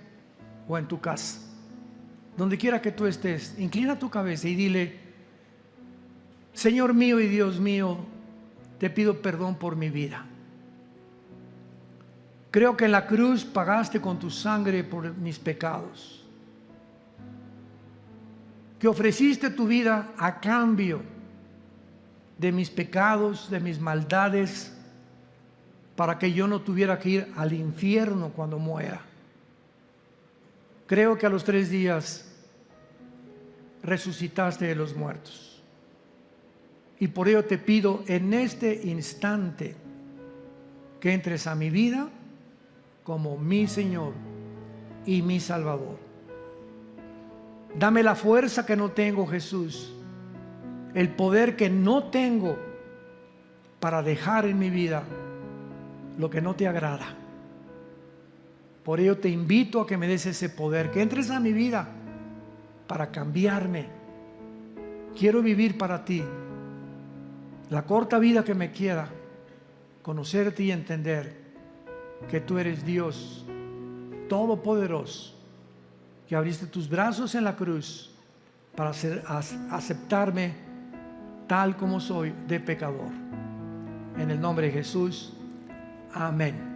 o en tu casa. Donde quiera que tú estés, inclina tu cabeza y dile: Señor mío y Dios mío, te pido perdón por mi vida. Creo que en la cruz pagaste con tu sangre por mis pecados, que ofreciste tu vida a cambio de mis pecados, de mis maldades, para que yo no tuviera que ir al infierno cuando muera. Creo que a los 3 días resucitaste de los muertos. Y por ello te pido en este instante que entres a mi vida como mi Señor y mi Salvador. Dame la fuerza que no tengo, Jesús, el poder que no tengo para dejar en mi vida lo que no te agrada. Por ello te invito a que me des ese poder, que entres a mi vida para cambiarme. Quiero vivir para ti la corta vida que me queda, conocerte y entender que tú eres Dios todopoderoso, que abriste tus brazos en la cruz para aceptarme tal como soy, de pecador. En el nombre de Jesús, amén.